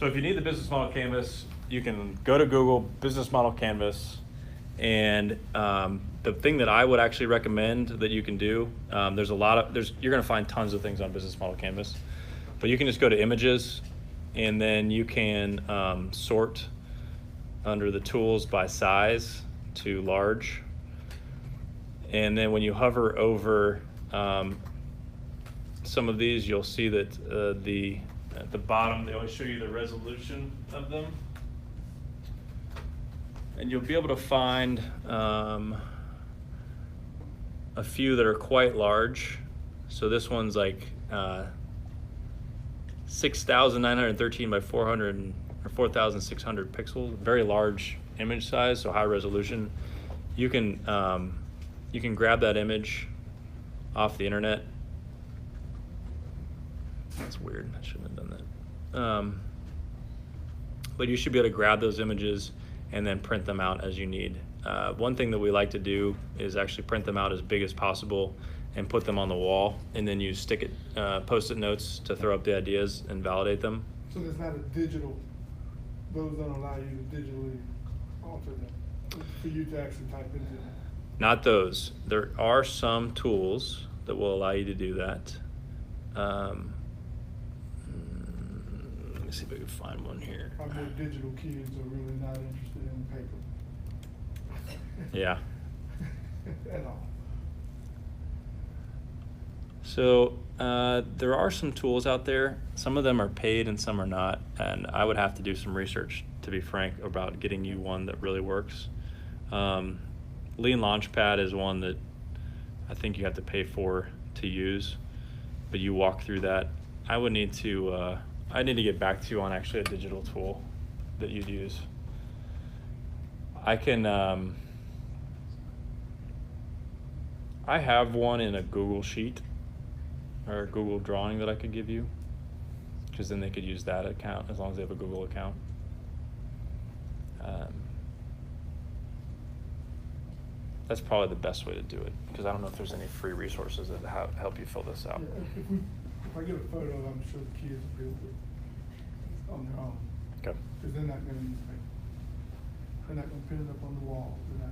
So if you need the business model canvas, you can go to Google business model canvas, and the thing that I would actually recommend that you can do, you're going to find tons of things on business model canvas, but you can just go to images, and then you can sort under the tools by size to large, and then when you hover over some of these, you'll see that at the bottom they always show you the resolution of them, and you'll be able to find a few that are quite large. So this one's like 6,913 by 400 or 4,600 pixels, very large image size, so high resolution. You can grab that image off the internet. That's weird, I shouldn't have done that. But you should be able to grab those images and then print them out as you need. One thing that we like to do is actually print them out as big as possible and put them on the wall, and then you stick it, post-it notes to throw up the ideas and validate them. So there's not a digital, those don't allow you to digitally alter them, for you to actually type into them? Not those. There are some tools that will allow you to do that. Let me see if I can find one here. Our more digital kids are really not interested in paper. Yeah. At all. So there are some tools out there. Some of them are paid and some are not. And I would have to do some research, to be frank, about getting you one that really works. Lean Launchpad is one that I think you have to pay for to use, but you walk through that. I need to get back to you on actually a digital tool that you'd use. I can, I have one in a Google Sheet or a Google Drawing that I could give you, because then they could use that account as long as they have a Google account. That's probably the best way to do it, because I don't know if there's any free resources that help you fill this out. Yeah, if I get a photo, I'm sure the kids will be able to on their own. Okay. Because they're not going to use paper. They're not going to pin it up on the wall. They're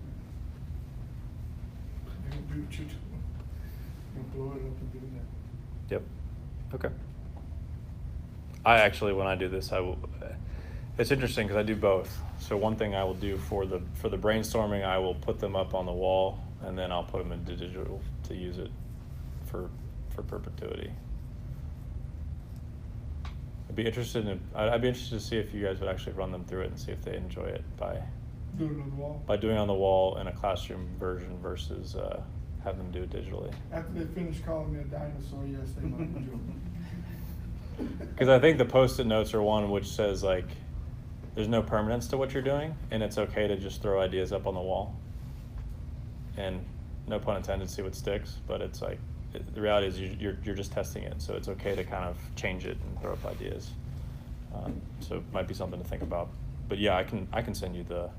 going to do what you do. They're going to blow it up and do that. Yep. Okay. I actually, when I do this, I will. It's interesting because I do both. So one thing I will do for the brainstorming, I will put them up on the wall, and then I'll put them into digital to use it for perpetuity. I'd be interested to see if you guys would actually run them through it and see if they enjoy it by doing it on the wall. By doing it on the wall in a classroom version versus having them do it digitally. After they finish calling me a dinosaur, yes, they might enjoy it. Because I think the post-it notes are one which says like, there's no permanence to what you're doing, and it's okay to just throw ideas up on the wall. And no pun intended, see what sticks. But it's like the reality is you're just testing it, so it's okay to kind of change it and throw up ideas. So it might be something to think about. But yeah, I can send you the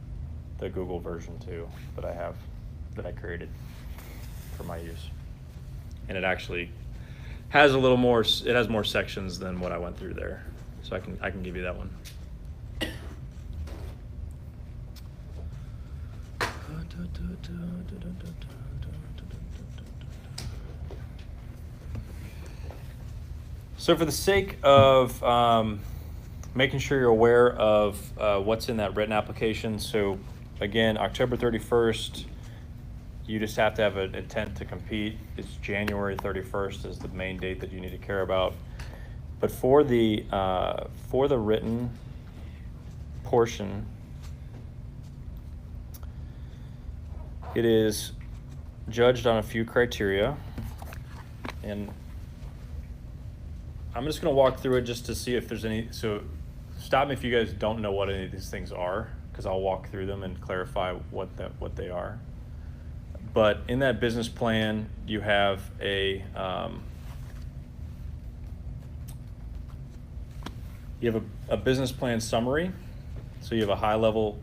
Google version too that I created for my use, and it actually has a little more. It has more sections than what I went through there, so I can give you that one. So for the sake of making sure you're aware of what's in that written application, so again, October 31st, you just have to have an intent to compete. It's January 31st is the main date that you need to care about. But for the written portion, it is judged on a few criteria, and I'm just going to walk through it just to see if there's any. So stop me if you guys don't know what any of these things are, because I'll walk through them and clarify what they are. But in that business plan, you have a business plan summary. So you have a high level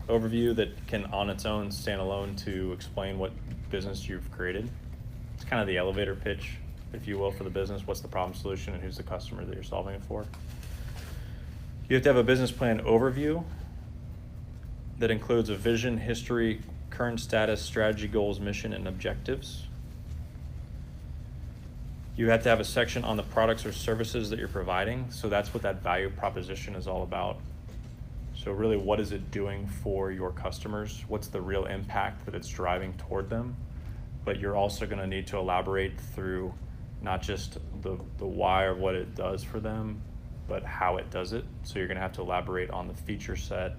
overview that can on its own stand alone to explain what business you've created. It's kind of the elevator pitch, if you will, for the business. What's the problem solution and who's the customer that you're solving it for? You have to have a business plan overview that includes a vision, history, current status, strategy, goals, mission, and objectives. You have to have a section on the products or services that you're providing. So that's what that value proposition is all about. So really, what is it doing for your customers? What's the real impact that it's driving toward them? But you're also going to need to elaborate through not just the why or what it does for them, but how it does it. So you're going to have to elaborate on the feature set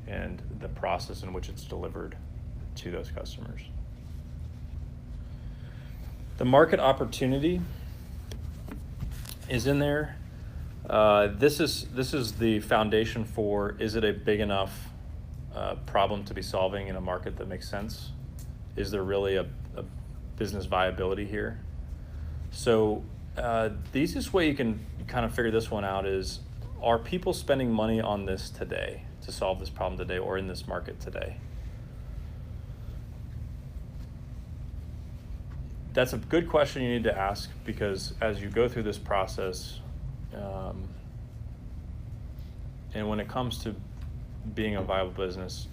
and the process in which it's delivered to those customers. The market opportunity is in there. This is the foundation for, is it a big enough problem to be solving in a market that makes sense? Is there really a business viability here? So the easiest way you can kind of figure this one out is, are people spending money on this today to solve this problem today or in this market today? That's a good question you need to ask, because as you go through this process, and when it comes to being a viable business,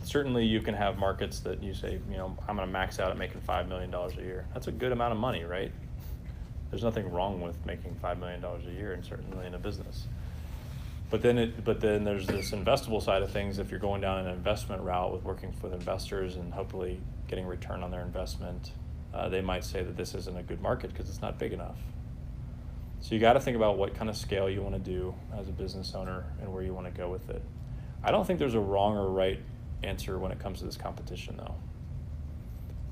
certainly you can have markets that you say, I'm going to max out at making $5 million a year. That's a good amount of money, right? There's nothing wrong with making $5 million a year, and certainly in a business. But then there's this investable side of things. If you're going down an investment route with working with investors and hopefully getting return on their investment, they might say that this isn't a good market because it's not big enough. So you got to think about what kind of scale you want to do as a business owner and where you want to go with it. I don't think there's a wrong or right answer when it comes to this competition, though.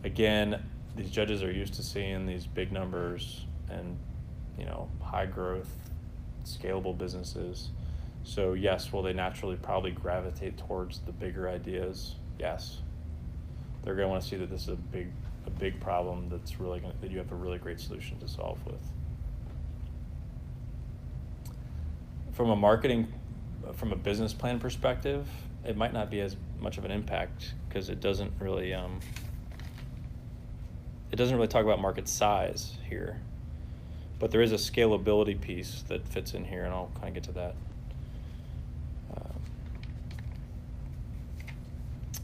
Again, these judges are used to seeing these big numbers and high growth, scalable businesses. So yes, will they naturally probably gravitate towards the bigger ideas? Yes. They're going to want to see that this is a big problem that's really that you have a really great solution to solve with. From a business plan perspective, it might not be as much of an impact because it doesn't really talk about market size here. But there is a scalability piece that fits in here, and I'll kind of get to that.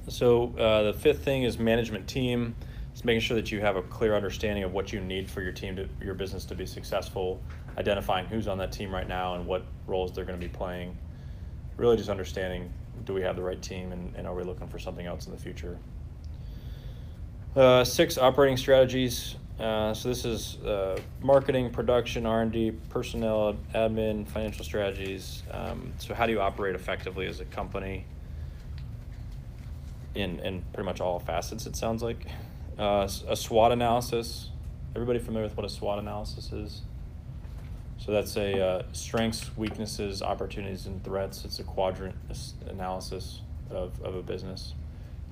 So the fifth thing is management team. It's making sure that you have a clear understanding of what you need for your team, your business to be successful, identifying who's on that team right now and what roles they're going to be playing. Really just understanding, do we have the right team, and are we looking for something else in the future? 6, operating strategies. So this is marketing, production, R&D, personnel, admin, financial strategies. So how do you operate effectively as a company in pretty much all facets, it sounds like. A SWOT analysis. Everybody familiar with what a SWOT analysis is? So that's a strengths, weaknesses, opportunities, and threats. It's a quadrant analysis of a business.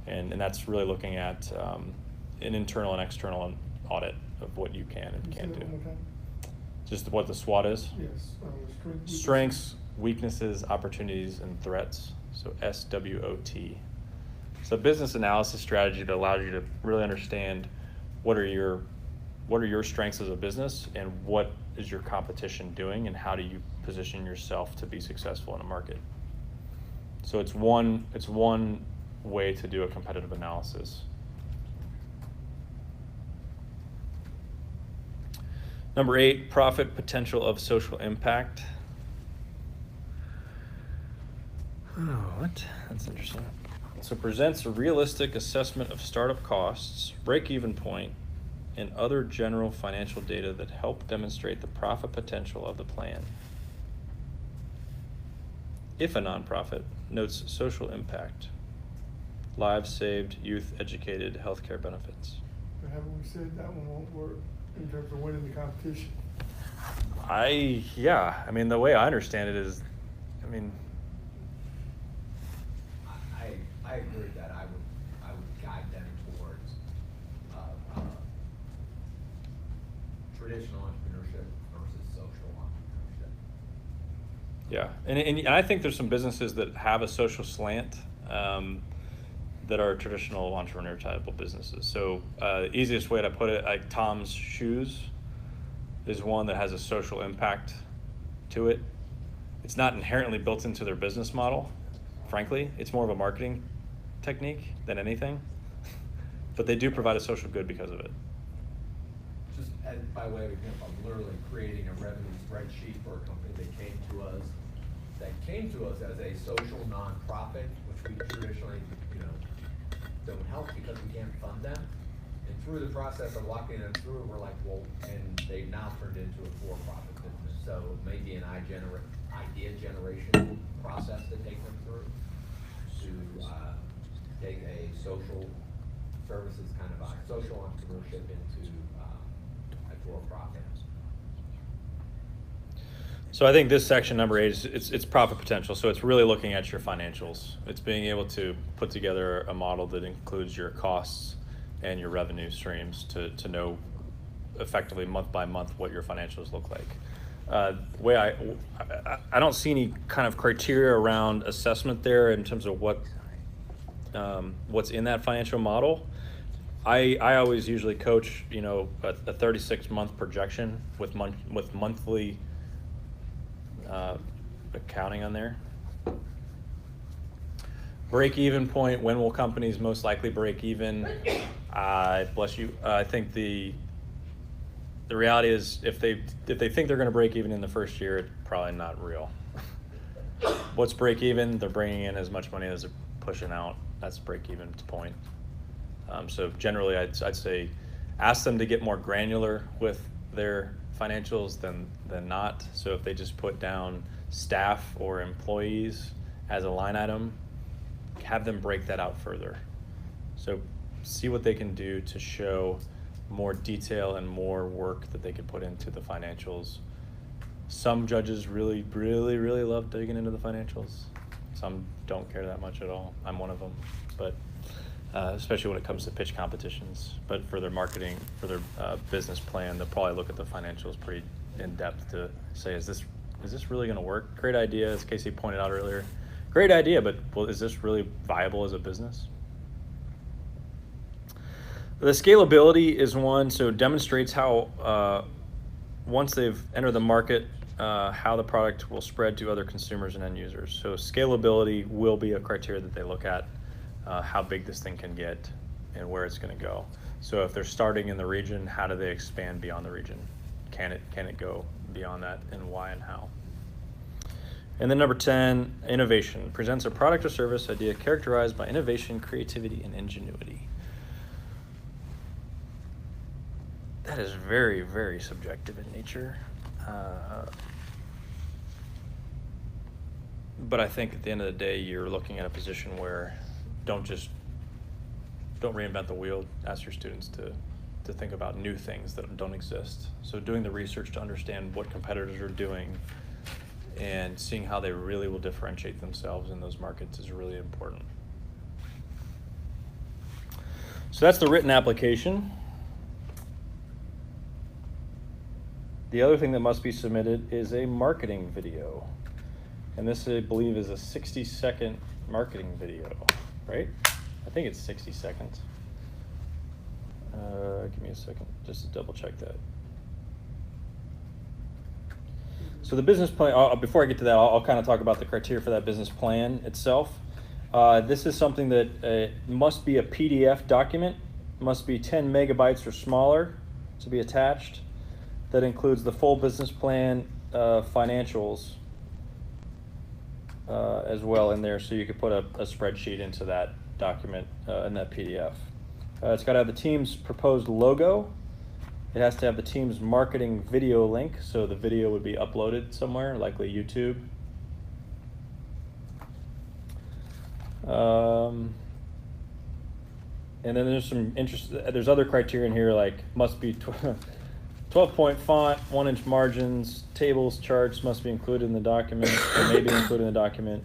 And that's really looking at an internal and external audit of what you can and can't do. Just what the SWOT is? Yes. Strengths, weaknesses, opportunities, and threats. So SWOT. It's a business analysis strategy that allows you to really understand what are your strengths as a business and what is your competition doing and how do you position yourself to be successful in a market. So it's one way to do a competitive analysis. Number 8, profit potential of social impact. Oh, what? That's interesting. So presents a realistic assessment of startup costs, break-even point, and other general financial data that help demonstrate the profit potential of the plan. If a nonprofit, notes social impact, lives saved, youth educated, healthcare benefits. But haven't we said that one won't work in terms of winning the competition? I mean, the way I understand it is, I agree that I would guide them towards traditional entrepreneurship versus social entrepreneurship. Yeah, and I think there's some businesses that have a social slant that are traditional entrepreneur type of businesses. So easiest way to put it, like Tom's Shoes is one that has a social impact to it. it's not inherently built into their business model, frankly. It's more of a marketing technique than anything. But they do provide a social good because of it. Just by way of example, I'm literally creating a revenue spreadsheet for a company that came to us as a social nonprofit, which we traditionally, don't help because we can't fund them. And through the process of walking them through, we're like, well, and they've now turned into a for-profit business. So maybe an idea generation process to take them through to take a social services kind of social entrepreneurship into a for-profit. So I think this section number 8 is it's profit potential. So it's really looking at your financials. It's being able to put together a model that includes your costs and your revenue streams to know effectively month by month what your financials look like. Way I don't see any kind of criteria around assessment there in terms of what's in that financial model. I always usually coach a 36-month projection with monthly accounting on there. Break even point, when will companies most likely break even? Bless you. I think the reality is if they think they're going to break even in the first year, it's probably not real. What's break even? They're bringing in as much money as they're pushing out. That's break even point. So generally I'd say ask them to get more granular with their financials than not. So if they just put down staff or employees as a line item, have them break that out further. So see what they can do to show more detail and more work that they can put into the financials. Some judges really, really, really love digging into the financials. Some don't care that much at all. I'm one of them, but especially when it comes to pitch competitions. But for their marketing, for their business plan, they'll probably look at the financials pretty in depth to say, is this really going to work? Great idea, as Casey pointed out earlier. Great idea, but is this really viable as a business? The scalability is one, so it demonstrates how once they've entered the market, how the product will spread to other consumers and end users. So scalability will be a criteria that they look at, how big this thing can get and where it's going to go. So if they're starting in the region, how do they expand beyond the region? Can it go beyond that, and why and how? And then number 10, innovation. Presents a product or service idea characterized by innovation, creativity, and ingenuity. That is very, very subjective in nature. But I think at the end of the day, you're looking at a position where don't reinvent the wheel. Ask your students to think about new things that don't exist. So doing the research to understand what competitors are doing and seeing how they really will differentiate themselves in those markets is really important. So that's the written application. The other thing that must be submitted is a marketing video. And this, I believe, is a 60-second marketing video, right? I think it's 60 seconds. Give me a second just to double check that. So the business plan, before I get to that, I'll kind of talk about the criteria for that business plan itself. This is something that must be a PDF document, must be 10 megabytes or smaller to be attached. That includes the full business plan, financials as well in there, so you could put a spreadsheet into that document in that PDF. It's got to have the team's proposed logo. It has to have the team's marketing video link, so the video would be uploaded somewhere, likely YouTube. And then there's some there's other criteria in here, like must be 12-point font, 1-inch margins, tables, charts must be included in the document, or may be included in the document.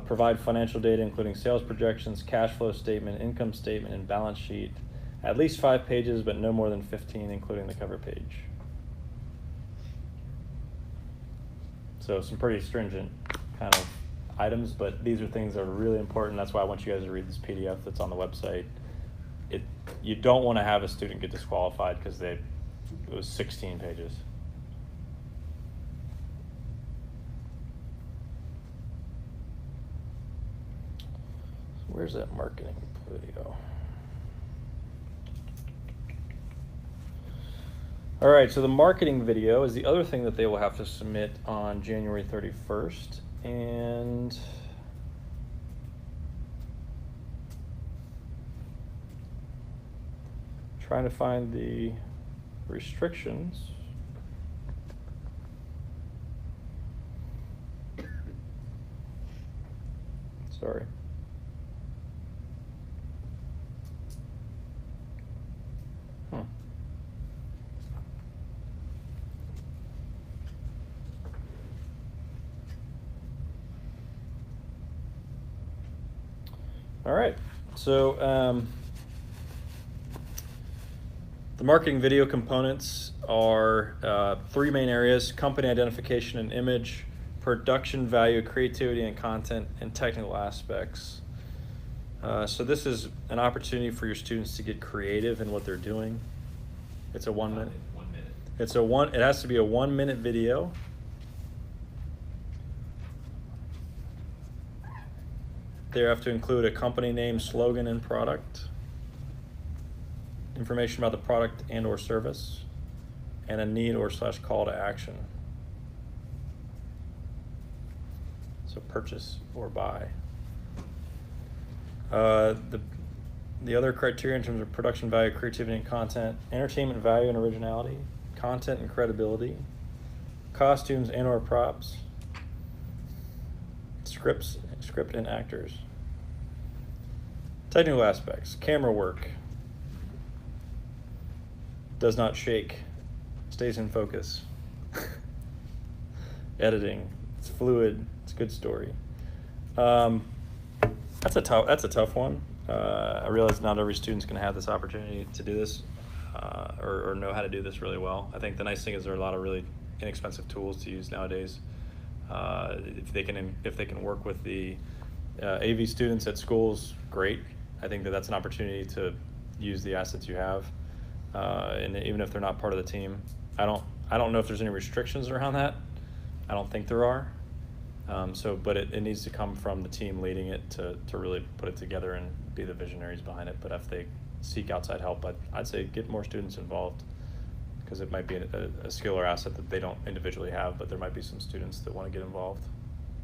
Provide financial data, including sales projections, cash flow statement, income statement, and balance sheet. At least 5 pages, but no more than 15, including the cover page. So some pretty stringent kind of items, but these are things that are really important. That's why I want you guys to read this PDF that's on the website. You don't want to have a student get disqualified because it was 16 pages. where's that marketing video? All right, so the marketing video is the other thing that they will have to submit on January 31st. And trying to find the restrictions. Sorry. All right, so the marketing video components are 3 main areas: company identification and image, production value, creativity and content, and technical aspects. So this is an opportunity for your students to get creative in what they're doing. It's a 1 minute. 1 minute. It has to be a 1 minute video. They have to include a company name, slogan, and product, information about the product and or service, and a need or / call to action. So purchase or buy. The other criteria in terms of production value, creativity, and content: entertainment value and originality, content and credibility, costumes and or props, script and actors. Technical aspects: camera work, does not shake, stays in focus. Editing, it's fluid, it's a good story. That's a tough one. I realize not every student's going to have this opportunity to do this or know how to do this really well. I think the nice thing is there are a lot of really inexpensive tools to use nowadays. If they can work with the AV students at schools, great. I think that's an opportunity to use the assets you have, and even if they're not part of the team. I don't know if there's any restrictions around that. I don't think there are. But it needs to come from the team leading it to really put it together and be the visionaries behind it. But if they seek outside help, I'd say get more students involved, because it might be a skill or asset that they don't individually have, but there might be some students that want to get involved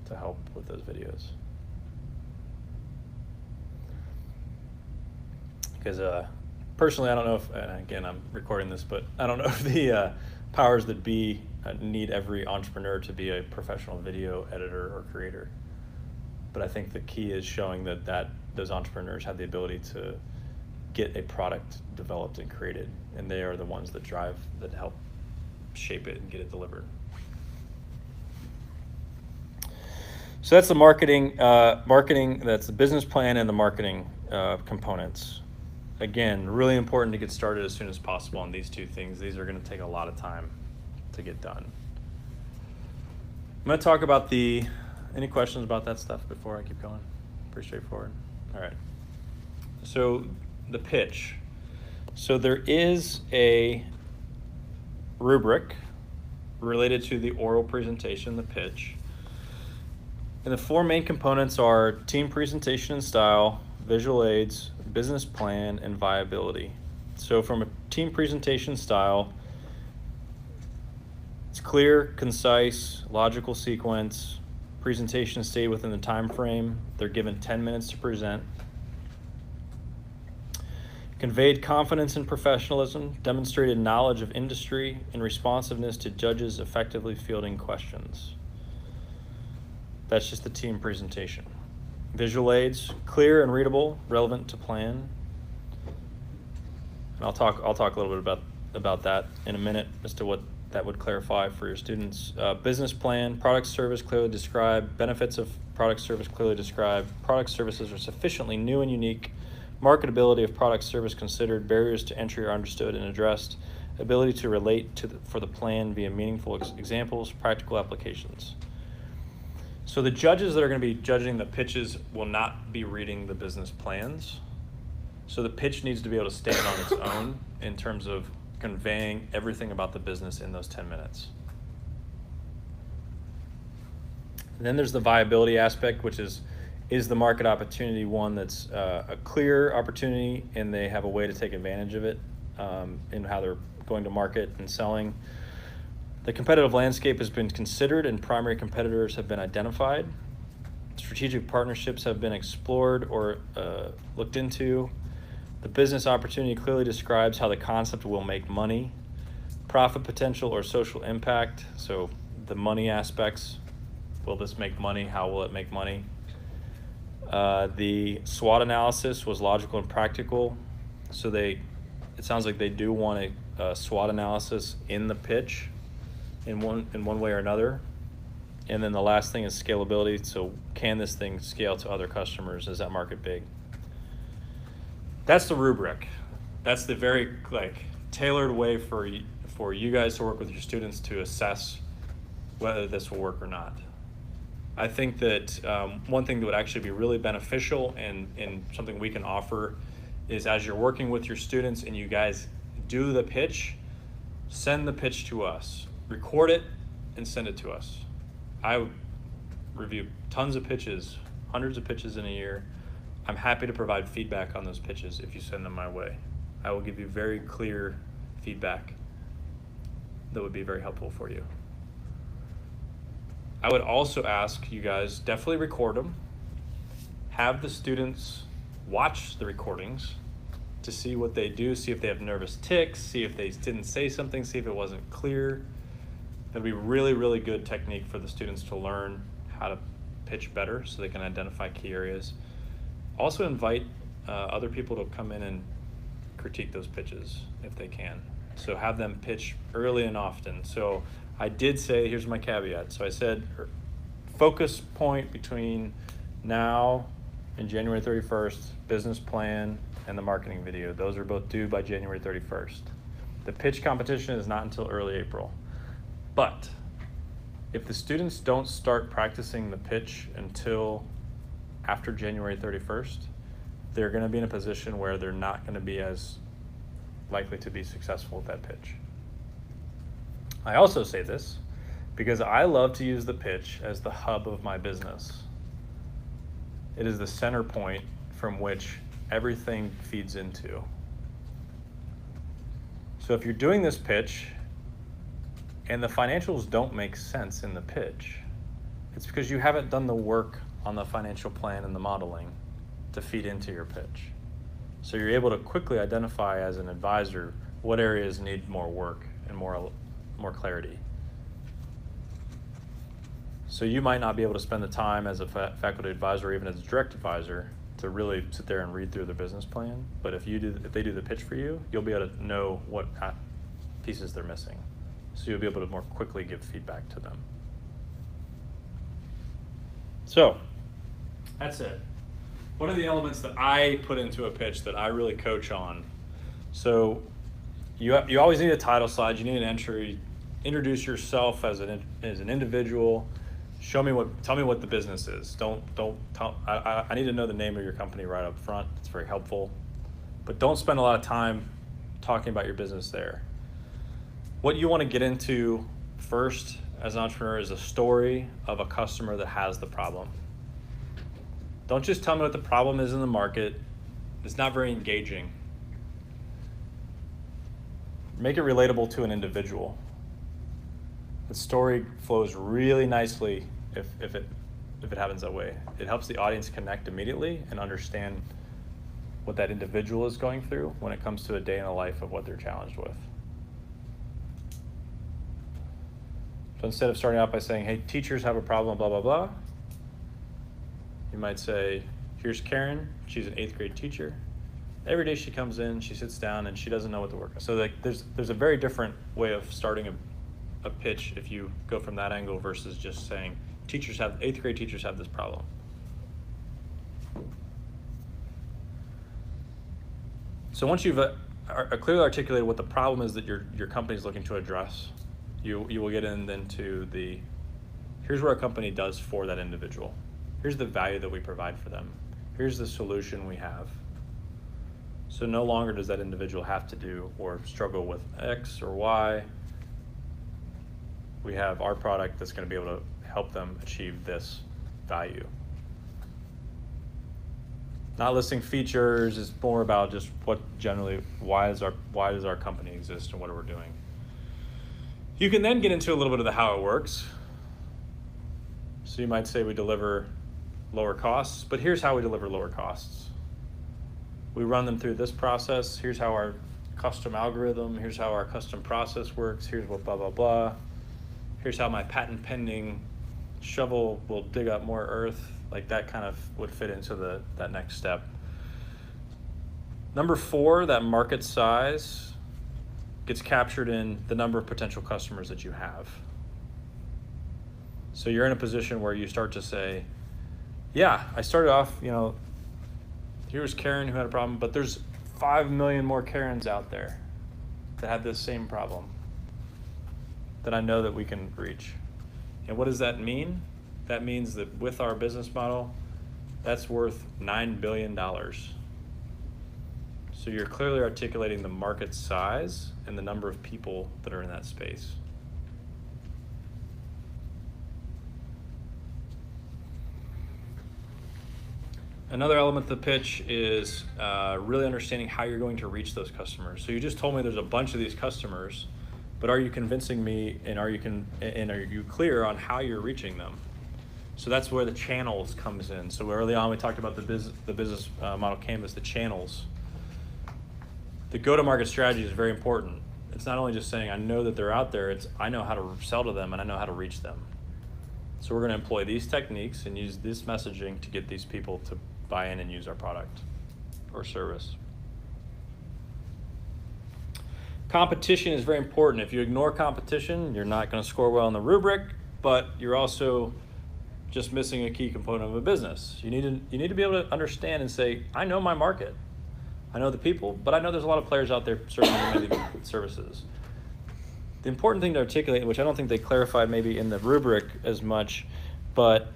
to help with those videos. Because personally, I don't know if, and again, I'm recording this, but I don't know if the powers that be need every entrepreneur to be a professional video editor or creator. But I think the key is showing that those entrepreneurs have the ability to get a product developed and created, and they are the ones that help shape it and get it delivered. So that's the marketing. That's the business plan and the marketing components. Again, really important to get started as soon as possible on these 2 things. These are going to take a lot of time to get done. I'm going to talk about any questions about that stuff before I keep going? Pretty straightforward. All right. So the pitch. So there is a rubric related to the oral presentation, the pitch. And the 4 main components are team presentation and style, visual aids, business plan, and viability. So from a team presentation style, it's clear, concise, logical sequence. Presentation stay within the time frame. They're given 10 minutes to present. Conveyed confidence and professionalism, demonstrated knowledge of industry, and responsiveness to judges effectively fielding questions. That's just the team presentation. Visual aids, clear and readable, relevant to plan. And I'll talk a little bit about that in a minute as to what that would clarify for your students. Business plan, product service clearly described, benefits of product service clearly described, product services are sufficiently new and unique, marketability of product service considered, barriers to entry are understood and addressed, ability to relate for the plan via meaningful examples, practical applications. So the judges that are going to be judging the pitches will not be reading the business plans. So the pitch needs to be able to stand on its own in terms of conveying everything about the business in those 10 minutes. And then there's the viability aspect, which is Is the market opportunity one that's a clear opportunity and they have a way to take advantage of it in how they're going to market and selling? The competitive landscape has been considered and primary competitors have been identified. Strategic partnerships have been explored or looked into. The business opportunity clearly describes how the concept will make money. Profit potential or social impact, so the money aspects. Will this make money? How will it make money? The SWOT analysis was logical and practical. So it sounds like they do want a SWOT analysis in the pitch in one way or another. And then the last thing is scalability. So can this thing scale to other customers? Is that market big? That's the rubric. That's the very tailored way for you guys to work with your students to assess whether this will work or not. I think that one thing that would actually be really beneficial and something we can offer is as you're working with your students and you guys do the pitch, send the pitch to us. Record it and send it to us. I review tons of pitches, hundreds of pitches in a year. I'm happy to provide feedback on those pitches if you send them my way. I will give you very clear feedback that would be very helpful for you. I would also ask you guys, definitely record them. Have the students watch the recordings to see what they do, see if they have nervous tics, see if they didn't say something, see if it wasn't clear. That'd be really, really good technique for the students to learn how to pitch better so they can identify key areas. Also invite other people to come in and critique those pitches if they can. So have them pitch early and often. So I did say, here's my caveat. So I said focus point between now and January 31st, business plan and the marketing video. Those are both due by January 31st. The pitch competition is not until early April. But if the students don't start practicing the pitch until after January 31st, they're going to be in a position where they're not going to be as likely to be successful with that pitch. I also say this because I love to use the pitch as the hub of my business. It is the center point from which everything feeds into. So if you're doing this pitch and the financials don't make sense in the pitch, it's because you haven't done the work on the financial plan and the modeling to feed into your pitch. So you're able to quickly identify as an advisor what areas need more work and more clarity. So you might not be able to spend the time as a faculty advisor or even as a direct advisor to really sit there and read through the business plan. But if they do the pitch for you, you'll be able to know what pieces they're missing. So you'll be able to more quickly give feedback to them. So that's it. What are the elements that I put into a pitch that I really coach on? So you always need a title slide. You need an entry. Introduce yourself as an individual. Tell me what the business is. I need to know the name of your company right up front. It's very helpful. But don't spend a lot of time talking about your business there. What you want to get into first as an entrepreneur is a story of a customer that has the problem. Don't just tell me what the problem is in the market. It's not very engaging. Make it relatable to an individual. The story flows really nicely if it happens that way. It helps the audience connect immediately and understand what that individual is going through when it comes to a day in the life of what they're challenged with. So instead of starting out by saying, hey, teachers have a problem, blah, blah, blah, you might say, here's Karen. She's an 8th grade teacher. Every day she comes in, she sits down, and she doesn't know what to work on. So there's a very different way of starting a pitch if you go from that angle versus just saying, 8th grade teachers have this problem. So once you've clearly articulated what the problem is that your company is looking to address, you will get into here's what our company does for that individual. Here's the value that we provide for them. Here's the solution we have. So no longer does that individual have to do or struggle with X or Y. We have our product that's going to be able to help them achieve this value. Not listing features, it's more about just what generally, why does our company exist and what we're doing. You can then get into a little bit of the how it works. So you might say we deliver lower costs, but here's how we deliver lower costs. We run them through this process. Here's how our custom algorithm, here's how our custom process works, here's what blah, blah, blah. Here's how my patent pending shovel will dig up more earth. Like that kind of would fit into that next step. Number 4, that market size gets captured in the number of potential customers that you have. So you're in a position where you start to say, yeah, I started off, here's Karen who had a problem, but there's 5 million more Karens out there that have this same problem that I know that we can reach. And what does that mean? That means that with our business model, that's worth $9 billion. So you're clearly articulating the market size and the number of people that are in that space. Another element of the pitch is really understanding how you're going to reach those customers. So you just told me there's a bunch of these customers, but are you convincing me and are you clear on how you're reaching them? So that's where the channels comes in. So early on we talked about the business model canvas, the channels. The go-to-market strategy is very important. It's not only just saying I know that they're out there, it's I know how to sell to them and I know how to reach them. So we're going to employ these techniques and use this messaging to get these people to buy in and use our product or service. Competition is very important. If you ignore competition, you're not going to score well on the rubric, but you're also just missing a key component of a business. You need to be able to understand and say, I know my market. I know the people, but I know there's a lot of players out there serving many services. The important thing to articulate, which I don't think they clarified maybe in the rubric as much, but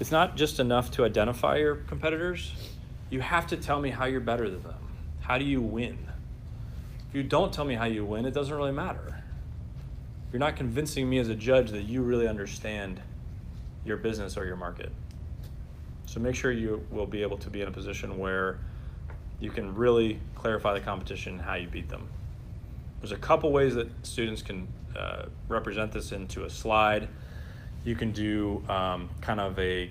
it's not just enough to identify your competitors. You have to tell me how you're better than them. How do you win? If you don't tell me how you win, it doesn't really matter. You're not convincing me as a judge that you really understand your business or your market. So make sure you will be able to be in a position where you can really clarify the competition and how you beat them. There's a couple ways that students can represent this into a slide. You can do kind of a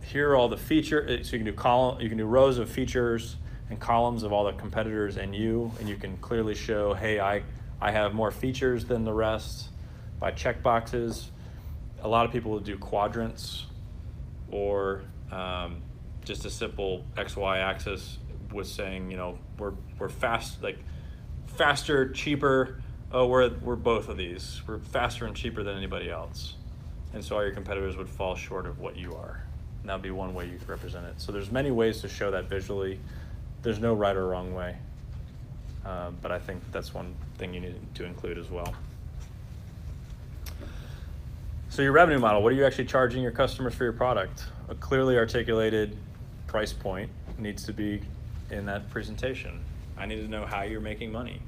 here are all the features. So you can do rows of features and columns of all the competitors and you can clearly show, hey, I have more features than the rest by checkboxes. A lot of people will do quadrants or just a simple XY axis with saying, we're fast, like faster, cheaper. Oh, we're both of these. We're faster and cheaper than anybody else. And so all your competitors would fall short of what you are. And that'd be one way you could represent it. So there's many ways to show that visually. There's no right or wrong way. But I think that's one thing you need to include as well. So your revenue model, what are you actually charging your customers for your product? A clearly articulated price point needs to be in that presentation. I need to know how you're making money.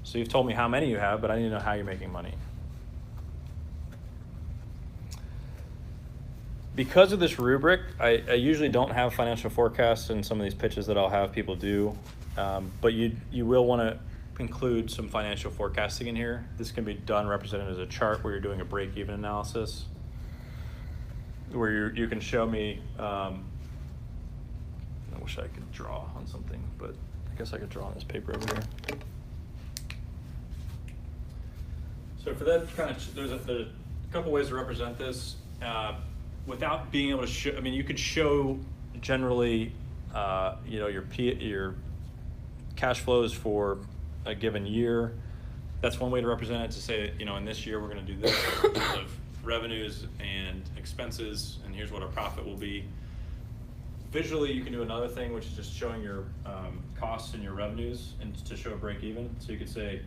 So you've told me how many you have, but I need to know how you're making money. Because of this rubric, I usually don't have financial forecasts in some of these pitches that I'll have people do, but you will want to include some financial forecasting in here. This can be done represented as a chart where you're doing a break-even analysis, where you can show me, I wish I could draw on something, but I guess I could draw on this paper over here. So for that kind of, there's a couple ways to represent this without being able to show. I mean, you could show generally, your cash flows for a given year. That's one way to represent it, to say, in this year we're going to do this in terms of revenues and expenses, and here's what our profit will be. Visually, you can do another thing, which is just showing your costs and your revenues, and to show a break even. So you could say,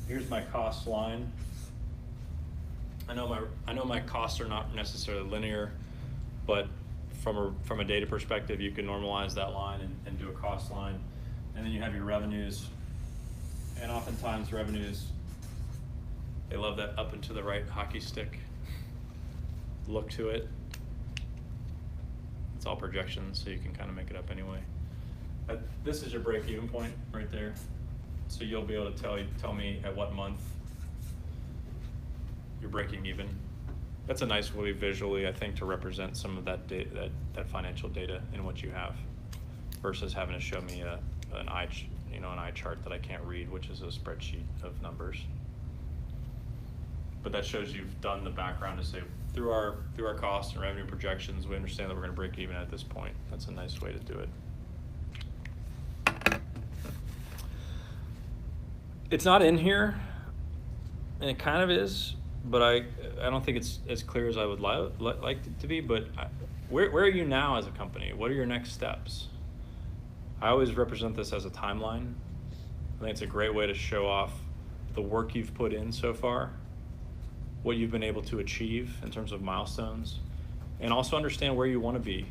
here's my cost line. I know my costs are not necessarily linear, but from a data perspective, you can normalize that line and do a cost line. And then you have your revenues. And oftentimes revenues, they love that up and to the right hockey stick look to it. It's all projections, so you can kind of make it up anyway. This is your break-even point right there. So you'll be able to tell me at what month you're breaking even. That's a nice way visually, I think, to represent some of that data, that financial data in what you have, versus having to show me an eye chart that I can't read, which is a spreadsheet of numbers. But that shows you've done the background to say through our costs and revenue projections, we understand that we're going to break even at this point. That's a nice way to do it. It's not in here, and it kind of is, but I don't think it's as clear as I would like it to be. But where are you now as a company? What are your next steps? I always represent this as a timeline. I think it's a great way to show off the work you've put in so far, what you've been able to achieve in terms of milestones, and also understand where you want to be.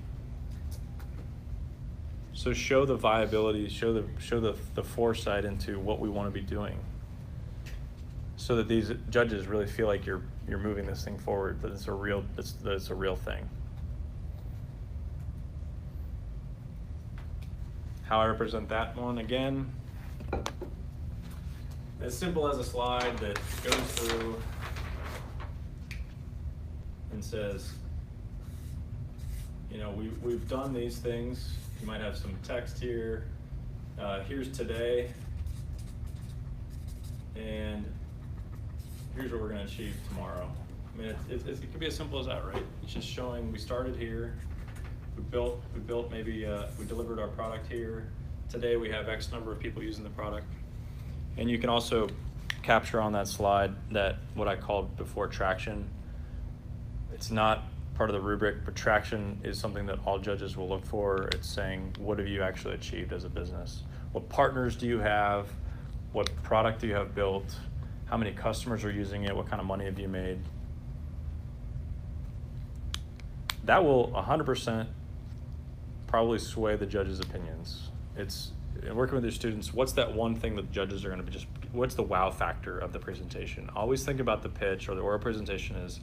So show the viability, show the foresight into what we want to be doing, so that these judges really feel like you're moving this thing forward, that it's a real thing. How I represent that one, again, as simple as a slide that goes through and says, you know, we've done these things. You might have some text here. Here's today, and here's what we're going to achieve tomorrow. I mean, it could be as simple as that, right? It's just showing we started here, we built maybe we delivered our product here. Today we have X number of people using the product, and you can also capture on that slide that what I called before traction. It's not part of the rubric, but traction is something that all judges will look for. It's saying, what have you actually achieved as a business? What partners do you have? What product do you have built? How many customers are using it? What kind of money have you made? That will 100% probably sway the judges' opinions. It's working with your students, what's that one thing that the judges are going to be what's the wow factor of the presentation? Always think about the pitch or the oral presentation is,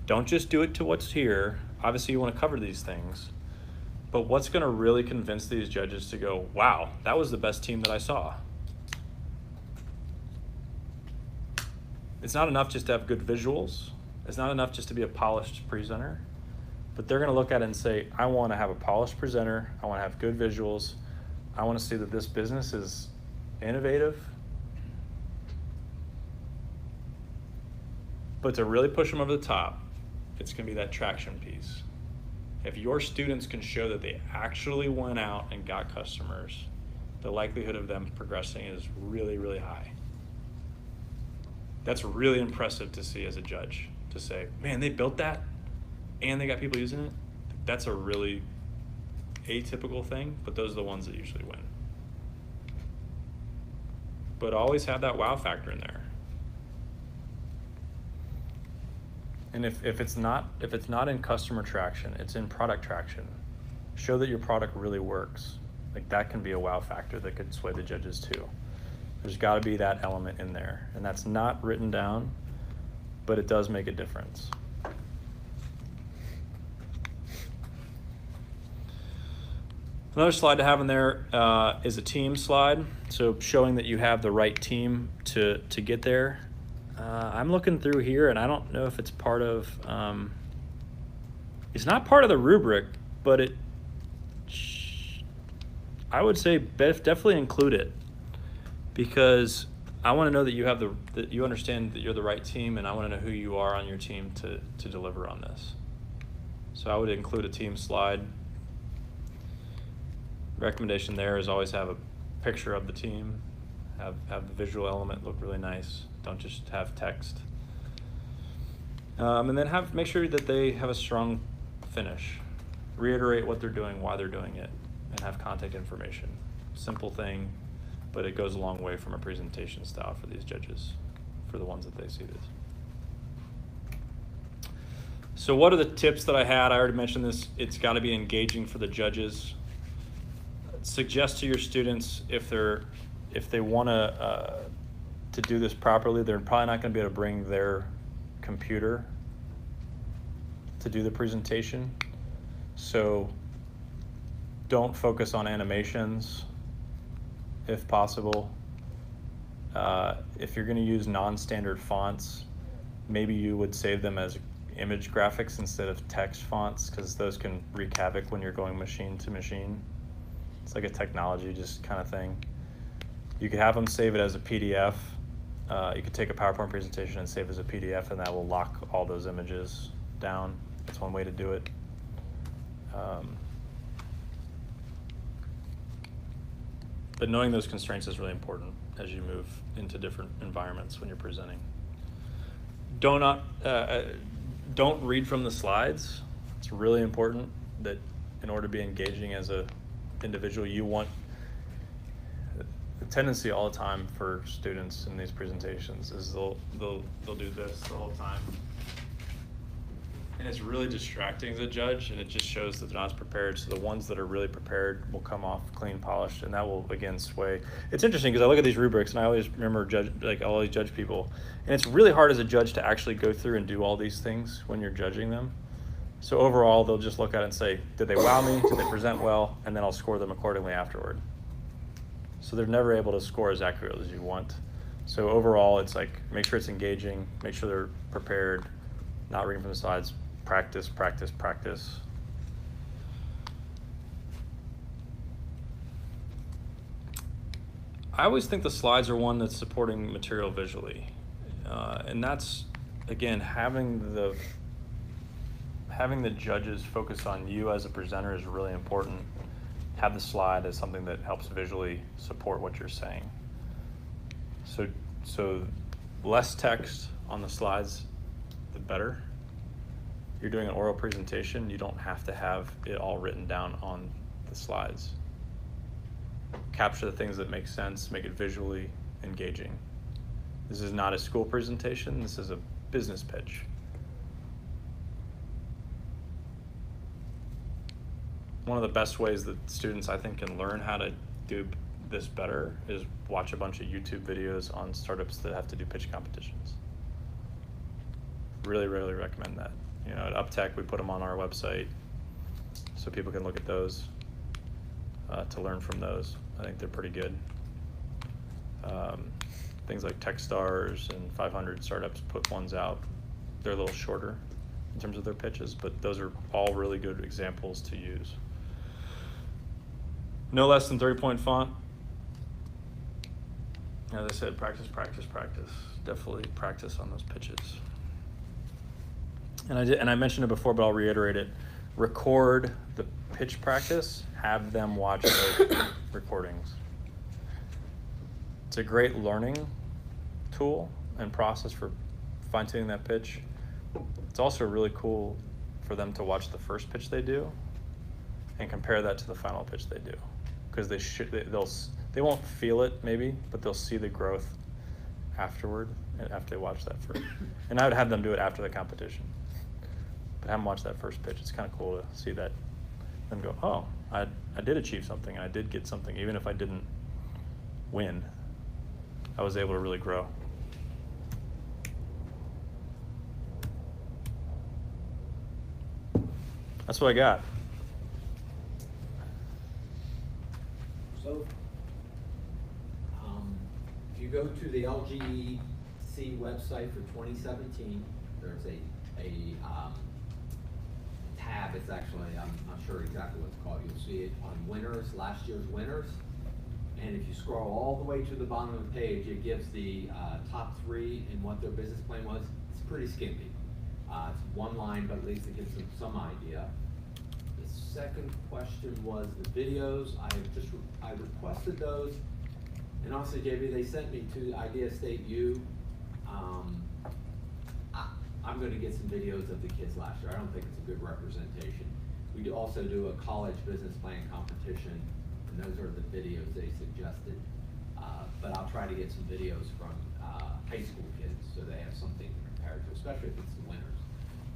don't just do it to what's here. Obviously you want to cover these things, but what's going to really convince these judges to go, wow, that was the best team that I saw. It's not enough just to have good visuals. It's not enough just to be a polished presenter, but they're going to look at it and say, I want to have a polished presenter. I want to have good visuals. I want to see that this business is innovative. But to really push them over the top, it's going to be that traction piece. If your students can show that they actually went out and got customers, the likelihood of them progressing is really, really high. That's really impressive to see as a judge, to say, man, they built that and they got people using it. That's a really atypical thing, but those are the ones that usually win. But always have that wow factor in there. And if it's not in customer traction, it's in product traction. Show that your product really works. Like that can be a wow factor that could sway the judges too. There's got to be that element in there, and that's not written down, but it does make a difference. Another slide to have in there is a team slide. So showing that you have the right team to get there. I'm looking through here, and I don't know if it's part of, it's not part of the rubric, but I would say definitely include it, because I want to know that you have that you understand that you're the right team, and I want to know who you are on your team to deliver on this. So I would include a team slide. Recommendation there is always have a picture of the team, have the visual element look really nice. Don't just have text. And then make sure that they have a strong finish. Reiterate what they're doing, why they're doing it, and have contact information. Simple thing, but it goes a long way from a presentation style for these judges, for the ones that they see this. So what are the tips that I had? I already mentioned this. It's got to be engaging for the judges. Suggest to your students if they want to do this properly, they're probably not going to be able to bring their computer to do the presentation. So don't focus on animations if possible. If you're going to use non-standard fonts, maybe you would save them as image graphics instead of text fonts, because those can wreak havoc when you're going machine to machine. It's like a technology just kind of thing. You could have them save it as a PDF. You could take a PowerPoint presentation and save it as a PDF, and that will lock all those images down. That's one way to do it. But knowing those constraints is really important as you move into different environments when you're presenting. Don't read from the slides. It's really important that in order to be engaging as a individual, you want the tendency all the time for students in these presentations is they'll do this the whole time. And it's really distracting as a judge, and it just shows that they're not as prepared. So the ones that are really prepared will come off clean, polished, and that will again sway. It's interesting because I look at these rubrics and I always remember I always judge people, and it's really hard as a judge to actually go through and do all these things when you're judging them. So overall, they'll just look at it and say, did they wow me? Did they present well? And then I'll score them accordingly afterward. So they're never able to score as accurately as you want. So overall, it's like, make sure it's engaging, make sure they're prepared, not reading from the slides. Practice, practice, practice. I always think the slides are one that's supporting material visually. And that's, again, having the judges focus on you as a presenter is really important. Have the slide as something that helps visually support what you're saying. So less text on the slides, the better. You're doing an oral presentation, you don't have to have it all written down on the slides. Capture the things that make sense, make it visually engaging. This is not a school presentation, this is a business pitch. One of the best ways that students, I think, can learn how to do this better is watch a bunch of YouTube videos on startups that have to do pitch competitions. Really recommend that. You know, at UpTech, we put them on our website so people can look at those to learn from those. I think they're pretty good. Things like Techstars and 500 startups put ones out. They're a little shorter in terms of their pitches, but those are all really good examples to use. No less than 30-point font. As I said, practice, practice, practice. Definitely practice on those pitches. And I mentioned it before, but I'll reiterate it. Record the pitch practice, have them watch those recordings. It's a great learning tool and process for fine-tuning that pitch. It's also really cool for them to watch the first pitch they do and compare that to the final pitch they do. Because they won't feel it maybe, but they'll see the growth afterward, after they watch that first. And I would have them do it after the competition. But have them watch that first pitch. It's kind of cool to see that and go, oh, I did achieve something, and I did get something. Even if I didn't win, I was able to really grow. That's what I got. So, if you go to the LGEC website for 2017, there's a tab. It's actually, I'm not sure exactly what it's called. You'll see it on winners, last year's winners. And if you scroll all the way to the bottom of the page, it gives the top three and what their business plan was. It's pretty skimpy. It's one line, but at least it gives them some idea. The second question was the videos. I requested those, and also JB, they sent me to Idea State U. I'm going to get some videos of the kids last year. I don't think it's a good representation. We also do a college business plan competition, and those are the videos they suggested. But I'll try to get some videos from high school kids so they have something to compare to, especially if it's the winners.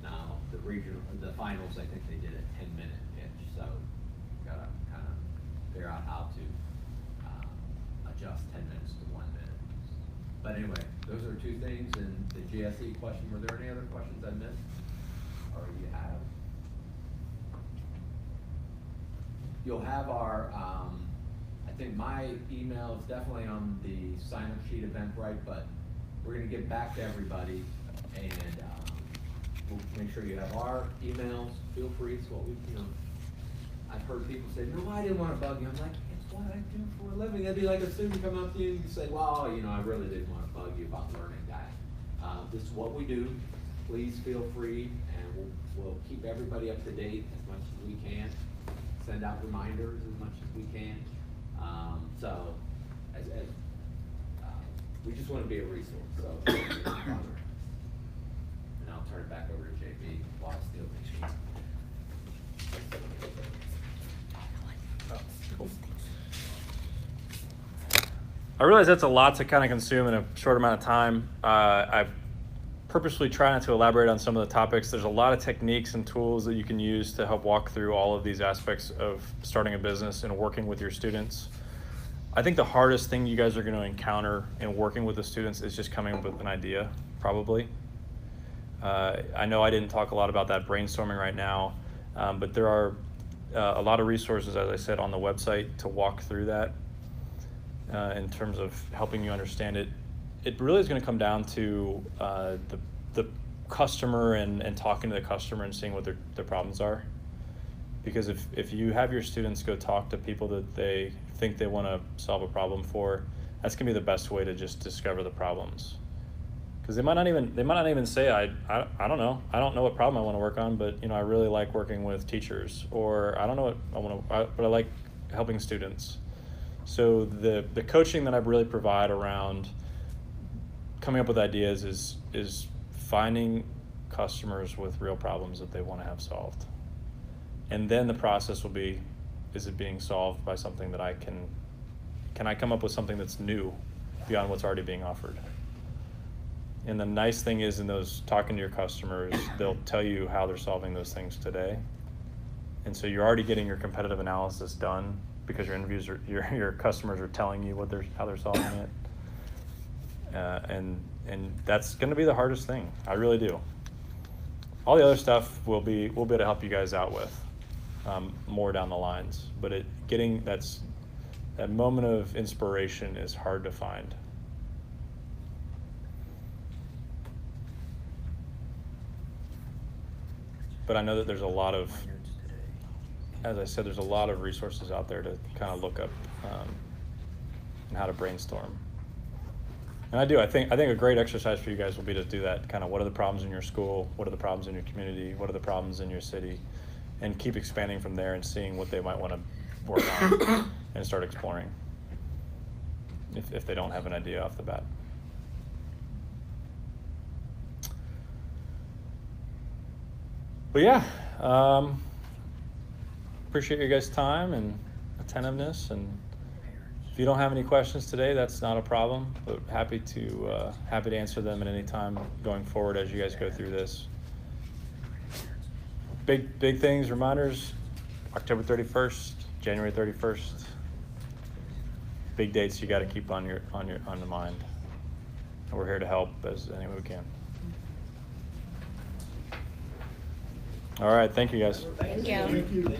Now, the finals, I think they did a 10-minute pitch, so gotta kind of figure out how to adjust 10 minutes to 1 minute. But anyway, those are two things. And the GSE question, were there any other questions I missed? Or you have? you'll have our, I think my email is definitely on the sign-up sheet, Eventbrite, but we're gonna get back to everybody, and we'll make sure you have our emails. Feel free, it's what we, I've heard people say, no, I didn't wanna bug you. I'm like, it's what I do for a living. That'd be like a student come up to you and you say, well, I really didn't wanna bug you about learning that. This is what we do. Please feel free, and we'll keep everybody up to date as much as we can. Send out reminders as much as we can. So, we just want to be a resource. So, and I'll turn it back over to JB while I steal the sheet. I realize that's a lot to kind of consume in a short amount of time. I've purposely tried not to elaborate on some of the topics. There's a lot of techniques and tools that you can use to help walk through all of these aspects of starting a business and working with your students. I think the hardest thing you guys are going to encounter in working with the students is just coming up with an idea, probably. I know I didn't talk a lot about that brainstorming right now, but there are a lot of resources, as I said, on the website to walk through that in terms of helping you understand it. It really is going to come down to the customer and talking to the customer and seeing what their problems are. Because if you have your students go talk to people that they think they want to solve a problem for, that's going to be the best way to just discover the problems. Because they might not even say, I don't know what problem I want to work on, but I really like working with teachers, or I don't know what but I like helping students. So the coaching that I really provide around coming up with ideas is finding customers with real problems that they want to have solved. And then the process will be, is it being solved by something that can I come up with something that's new beyond what's already being offered? And the nice thing is, in those talking to your customers, they'll tell you how they're solving those things today. And so you're already getting your competitive analysis done because your customers are telling you how they're solving it. And that's going to be the hardest thing. I really do. All the other stuff we'll be able to help you guys out with more down the lines. But that moment of inspiration is hard to find. But I know that there's a lot of, as I said, there's a lot of resources out there to kind of look up and how to brainstorm. And I think a great exercise for you guys will be to do that. Kind of, what are the problems in your school? What are the problems in your community? What are the problems in your city? And keep expanding from there and seeing what they might want to work on and start exploring if they don't have an idea off the bat. But yeah, appreciate your guys' time and attentiveness. And if you don't have any questions today, that's not a problem. But happy to answer them at any time going forward as you guys go through this. Big things, reminders: October 31st, January 31st. Big dates you got to keep on the mind. And we're here to help as any way we can. All right, thank you guys. Thank you. Thank you.